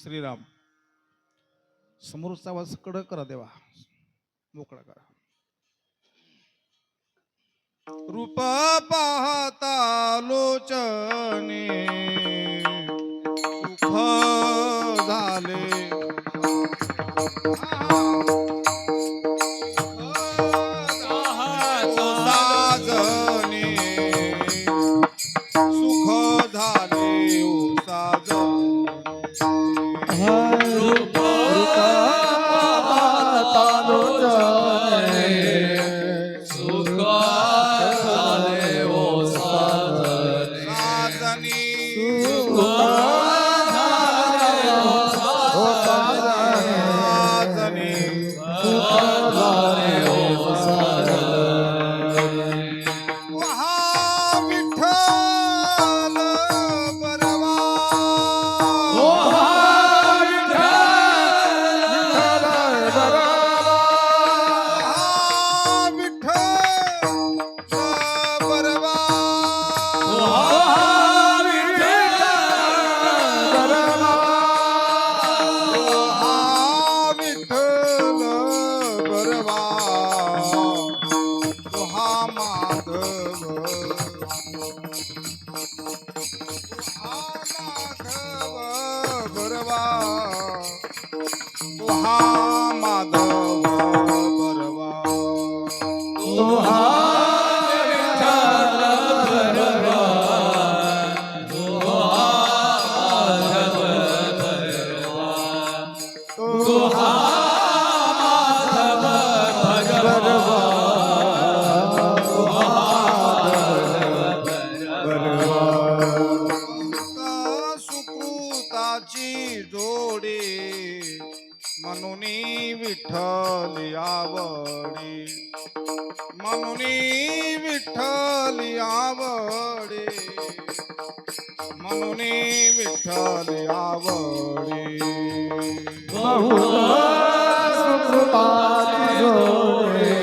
श्रीराम. समोरचा आवाज कडक करा देवा, मोकळा करा. रूप पाहता लोचने सुख झाले, साजने सुख झाले ओ विठ्ठल आवडे, म्हणून विठ्ठल आवडे, म्हणून विठ्ठल आवडे. सुकृपाची जोडे,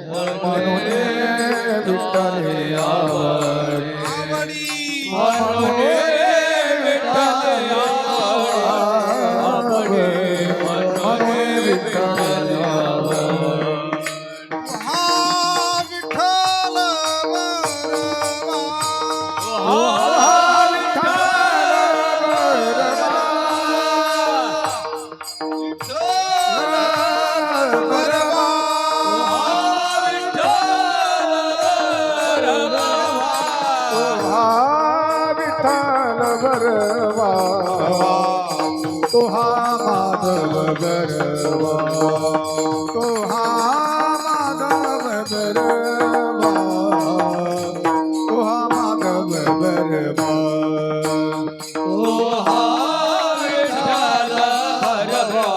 म्हणून विठ्ठल आवडे, म्हणून तो हा माधव गरवा, तो हा माधव गरवा, तो हा माधव गरवा, तो हा विठ्ठल भरवा,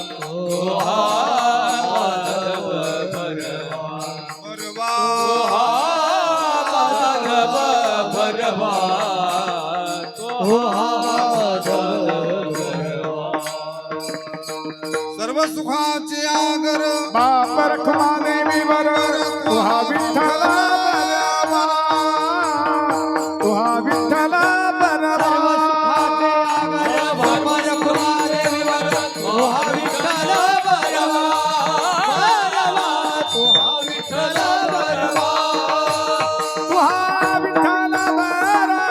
तो हा माधव भरवा, भरवा तो हा माधव भरवा, तो हा सर्व सुखाचे आगर बाप रखमा देवी वर तो हा विठ्ठल बरवा तू हा विठ्ठल बरवा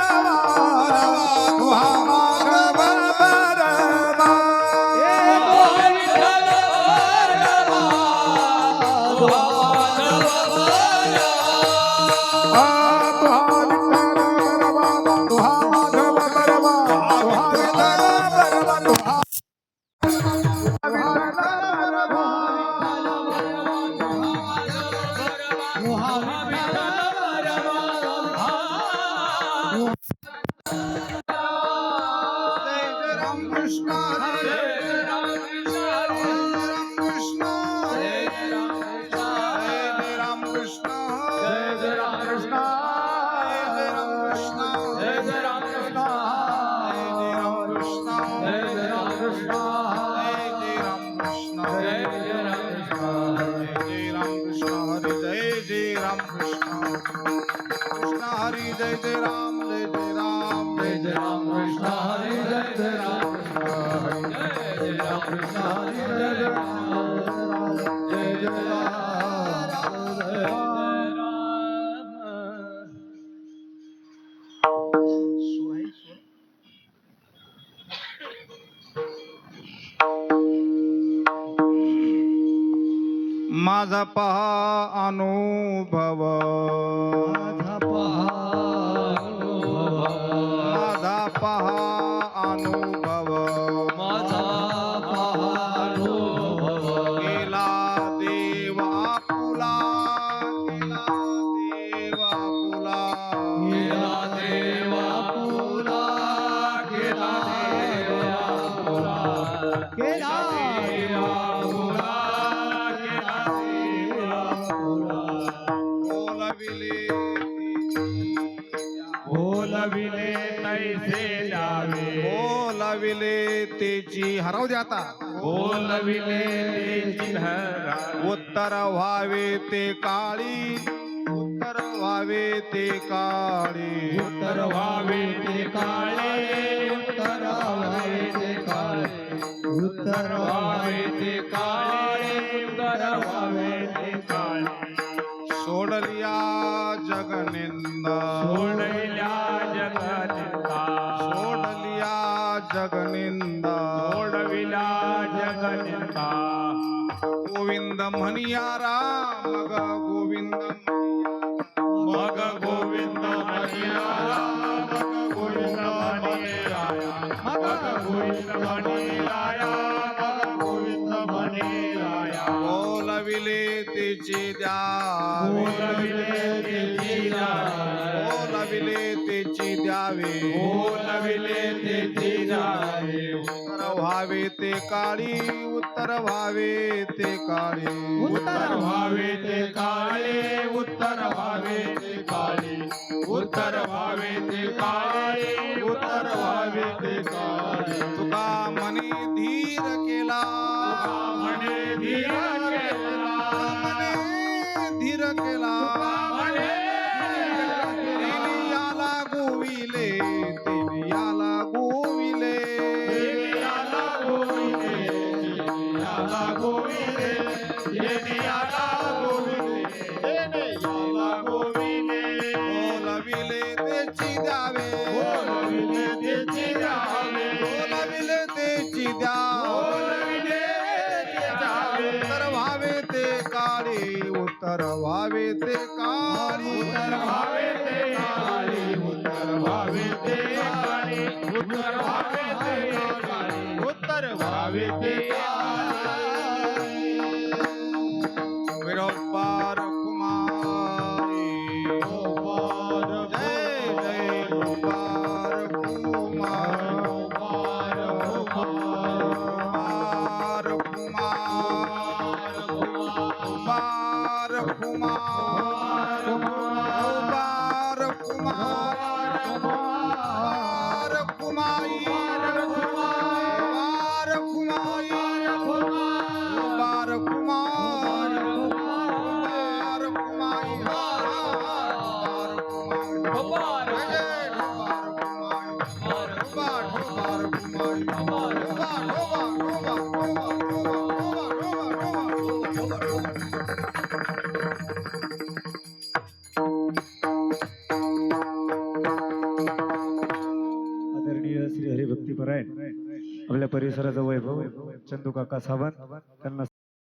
तू हा माधव बरवा ए तो हा विठ्ठल बरवा तो हा माधव बरवा तू हा विठ्ठल बरवा तू हा माधव बरवा तू हा विठ्ठल बरवा तू हा जय जय राम कृष्ण हरी जय राम कृष्ण जय राम कृष्ण जय जय राम कृष्ण जय राम कृष्ण जय जय राम कृष्ण जय राम कृष्ण जय जय राम कृष्ण जय राम कृष्ण जय जय राम कृष्ण जय राम कृष्ण हरी जय राम कृष्ण कृष्ण हरी जय जय राम जय जय राम जय जय राम कृष्ण हरी जय जय राम कृष्ण हरी जय जय राम कृष्ण हरी जय जय राम जय जय राम जय जय माझा पहा अनुभव माझा पहानुभव माझा पहा अनुभव माझा पहानुभव केला देव आपुला केला देव आपुला केला देवा पुला केला देवा पुला केला देवा पुला केला देवा पुला बोलविले बोलविले तैसे द्यावे बोलविले तेची हरव दे आता बोलविले तेची हरा उत्तर व्हावे ते काळी उत्तर व्हावे ते काळी उत्तर व्हावे ते काळे उत्तर व्हावे ते काळे उत्तर व्हावे ते काळे उत्तर व्हावे ते काळे सोडलिया जगनिंदा सोडल्या जगनिंदा सोडलिया जगनिंदा सोडविला जगनिंदा गोविंद म्हणिया राम ग गोविंद मग गोविंद म्हणिया मग गोविंद म्हणिया मग गोविंद म्हणिया मग गोविंद म्हणिया बोलविले तेची द्यावे बोलविले तेची द्यावे बोलविले तेची द्यावे बोलविले तेची द्यावे उत्तर व्हावे ते काळी उत्तर व्हावे ते काळी उत्तर व्हावे ते काळे उत्तर व्हावे ते काळे उत्तर व्हावे ते काळे उत्तर व्हावे ते काळे तुका मनी धीर केला म्हणे धीर केला मने धीर केला म्हणे याला गोविले याला गोविले देवियाला गोविंदे देवियाला गोविंदे देवियाला गोविंदे देवियाला गोविंदे बोलविले तेची द्यावे बोलविले तेची द्यावे बोलविले तेची द्यावे बोलविले ते द्यावे उत्तर व्हावे ते काळी उत्तर व्हावे ते काळी उत्तर व्हावे ते काळे उत्तर व्हावे ते काळे उत्तर व्हावे ते काळे उत्तर व्हावे ते काळे विरोपार कुमारी जय जय गोपार कुमार कुमार कुमार कुमार कुमार कुमार कुमाई कुमार कुमाई कुमार कुमार कुमार कुमाई कुमार कुमार किती बरं आहे. आपल्या परिसराचं वैभव चंदू काका सावंत त्यांना